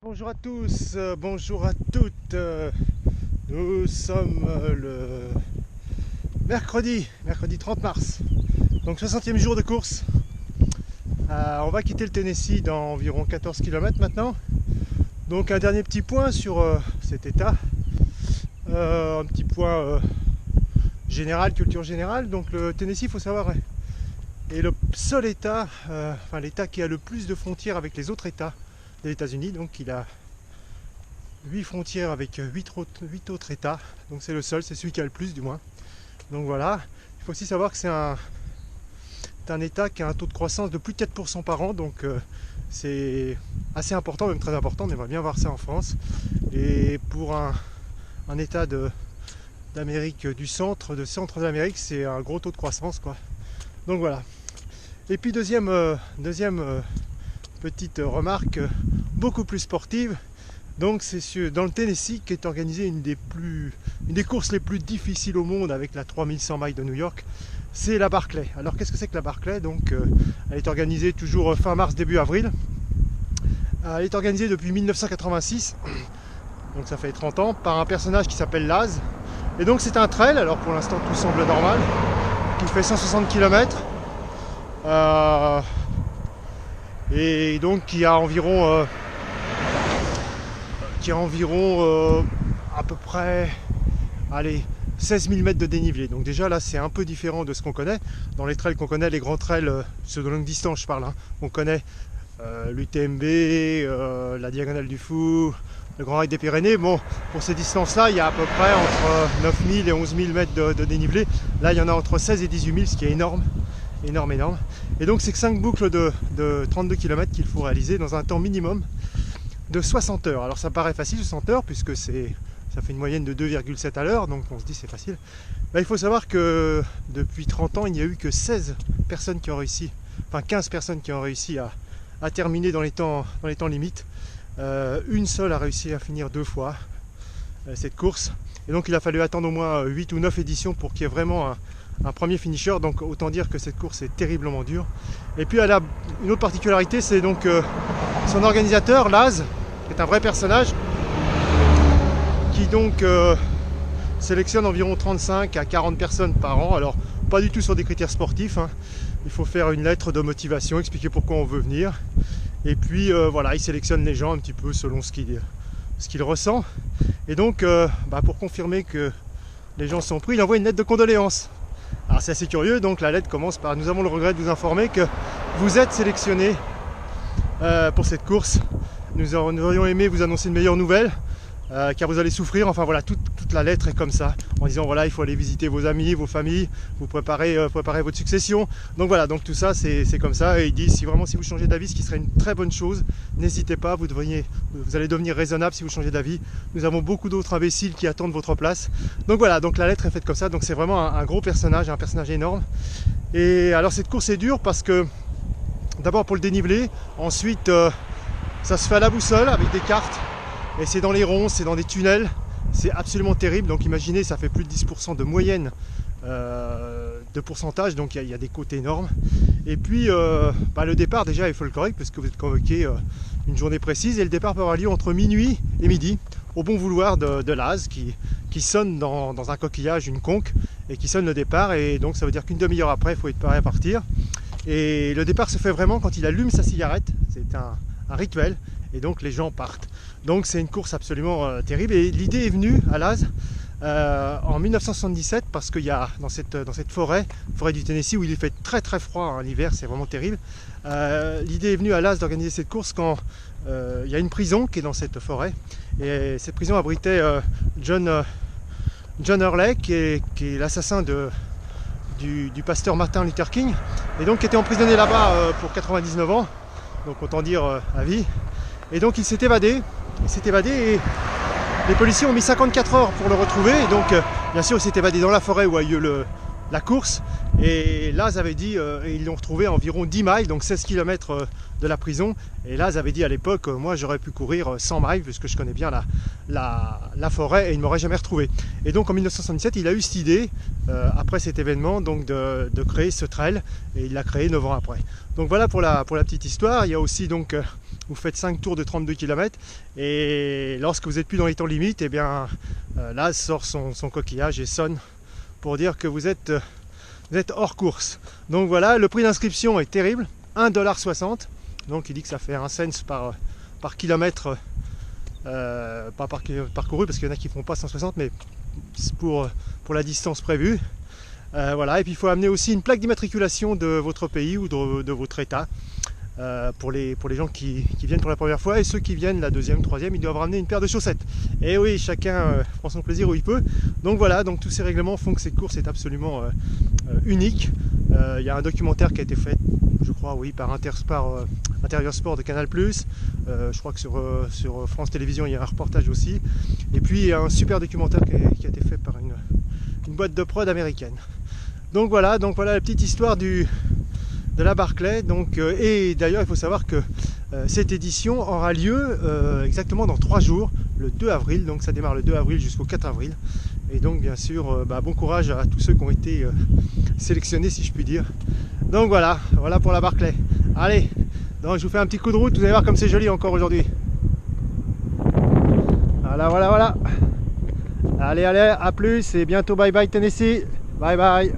Bonjour à tous, bonjour à toutes. Nous sommes le mercredi 30 mars, donc 60e jour de course. On va quitter le Tennessee dans environ 14 km maintenant. Donc un dernier petit point sur cet état, un petit point général, culture générale. Donc le Tennessee, il faut savoir, est le seul état, l'état qui a le plus de frontières avec les autres états des États-Unis. Donc il a 8 frontières avec 8 autres états, donc c'est le seul, c'est celui qui a le plus du moins. Donc voilà, il faut aussi savoir que c'est un état qui a un taux de croissance de plus de 4% par an, donc c'est assez important, même très important. On aimerait bien voir ça en France. Et pour un état d'Amérique du centre, de l'Amérique, c'est un gros taux de croissance, quoi. Donc voilà. Et puis deuxième petite remarque, beaucoup plus sportive. Donc c'est dans le Tennessee qu'est organisée une des courses les plus difficiles au monde, avec la 3100 miles de New York. C'est la Barclay. Alors qu'est-ce que c'est que la Barclay? Donc elle est organisée toujours fin mars, début avril. Elle est organisée depuis 1986, donc ça fait 30 ans, par un personnage qui s'appelle Laz. Et donc c'est un trail, alors pour l'instant tout semble normal, qui fait 160 km. Et donc qui a environ à peu près 16 000 mètres de dénivelé. Donc déjà là c'est un peu différent de ce qu'on connaît. Dans les trails qu'on connaît, les grands trails, ceux de longue distance je parle, hein, on connaît l'UTMB, la Diagonale du Fou, le Grand Raid des Pyrénées. Bon, pour ces distances là il y a à peu près entre 9 000 et 11 000 mètres de dénivelé. Là il y en a entre 16 et 18 000, ce qui est énorme. Énorme. Et donc c'est que 5 boucles de 32 km qu'il faut réaliser dans un temps minimum de 60 heures. Alors ça paraît facile 60 heures puisque ça fait une moyenne de 2,7 à l'heure, donc on se dit c'est facile. Il faut savoir que depuis 30 ans il n'y a eu que 16 personnes qui ont réussi, enfin 15 personnes qui ont réussi à terminer dans les temps limites. Une seule a réussi à finir 2 fois cette course. Et donc il a fallu attendre au moins 8 ou 9 éditions pour qu'il y ait vraiment un premier finisher. Donc autant dire que cette course est terriblement dure. Et puis elle a une autre particularité, c'est donc son organisateur Laz, qui est un vrai personnage, qui donc sélectionne environ 35 à 40 personnes par an. Alors pas du tout sur des critères sportifs, hein. Il faut faire une lettre de motivation, expliquer pourquoi on veut venir. Et puis voilà, il sélectionne les gens un petit peu selon ce qu'il ressent. Et donc pour confirmer que les gens sont pris, il envoie une lettre de condoléances. Alors c'est assez curieux, donc la lettre commence par: nous avons le regret de vous informer que vous êtes sélectionné pour cette course. Nous aurions aimé vous annoncer une meilleure nouvelle, car vous allez souffrir. Enfin voilà, toute la lettre est comme ça, en disant voilà, il faut aller visiter vos amis, vos familles, vous préparer votre succession. Donc voilà, donc tout ça c'est comme ça. Et ils disent si vous changez d'avis, ce qui serait une très bonne chose, n'hésitez pas, vous allez devenir raisonnable si vous changez d'avis. Nous avons beaucoup d'autres imbéciles qui attendent votre place. Donc voilà, donc la lettre est faite comme ça. Donc c'est vraiment un gros personnage, un personnage énorme. Et alors cette course est dure parce que d'abord pour le dénivelé, ensuite ça se fait à la boussole avec des cartes, et c'est dans les ronces, c'est dans des tunnels, c'est absolument terrible. Donc imaginez, ça fait plus de 10% de moyenne de pourcentage, donc il y a des côtes énormes. Et puis le départ déjà est folklorique puisque vous êtes convoqué une journée précise, et le départ peut avoir lieu entre minuit et midi au bon vouloir de Laz qui sonne dans un coquillage, une conque, et qui sonne le départ. Et donc ça veut dire qu'une demi-heure après il faut être prêt à partir. Et le départ se fait vraiment quand il allume sa cigarette, c'est un rituel, et donc les gens partent. Donc c'est une course absolument terrible. Et l'idée est venue à Laz en 1977 parce qu'il y a dans cette forêt du Tennessee, où il fait très très froid, hein, l'hiver, c'est vraiment terrible. L'idée est venue à Laz d'organiser cette course quand il y a une prison qui est dans cette forêt, et cette prison abritait John Hurley, qui est l'assassin du pasteur Martin Luther King, et donc qui était emprisonné là-bas pour 99 ans, donc autant dire à vie. Et donc il s'est évadé, et les policiers ont mis 54 heures pour le retrouver. Et donc bien sûr il s'est évadé dans la forêt où a eu la course, et Laz avait dit, et ils l'ont retrouvé à environ 10 miles, donc 16 km de la prison. Et Laz avait dit à l'époque, moi j'aurais pu courir 100 miles puisque je connais bien la forêt, et il ne m'aurait jamais retrouvé. Et donc en 1977 il a eu cette idée, après cet événement, donc de créer ce trail, et il l'a créé 9 ans après. Donc voilà pour la petite histoire. Il y a aussi donc vous faites 5 tours de 32 km, et lorsque vous n'êtes plus dans les temps limites, et bien là sort son coquillage et sonne pour dire que vous êtes hors course. Donc voilà, le prix d'inscription est terrible, 1,60 $. Donc il dit que ça fait 1 cent par kilomètre, pas par parcouru, parce qu'il y en a qui ne font pas 160, mais pour la distance prévue. Voilà, et puis il faut amener aussi une plaque d'immatriculation de votre pays ou de votre état, pour les gens qui viennent pour la première fois, et ceux qui viennent la deuxième, troisième, ils doivent ramener une paire de chaussettes. Et oui, chacun prend son plaisir où il peut. Donc voilà, donc tous ces règlements font que cette course est absolument unique. Il y a un documentaire qui a été fait, je crois, oui, par Intérieur Sport de Canal+. Je crois que sur France Télévisions, il y a un reportage aussi. Et puis il y a un super documentaire qui a été fait par une boîte de prod américaine. Donc voilà la petite histoire de la Barclay. Donc, et d'ailleurs, il faut savoir que cette édition aura lieu exactement dans 3 jours, le 2 avril. Donc ça démarre le 2 avril jusqu'au 4 avril. Et donc bien sûr, bon courage à tous ceux qui ont été sélectionnés, si je puis dire. Donc voilà pour la Barclay. Allez, donc je vous fais un petit coup de route, vous allez voir comme c'est joli encore aujourd'hui. Voilà. Allez, à plus et bientôt, bye bye Tennessee. Bye bye.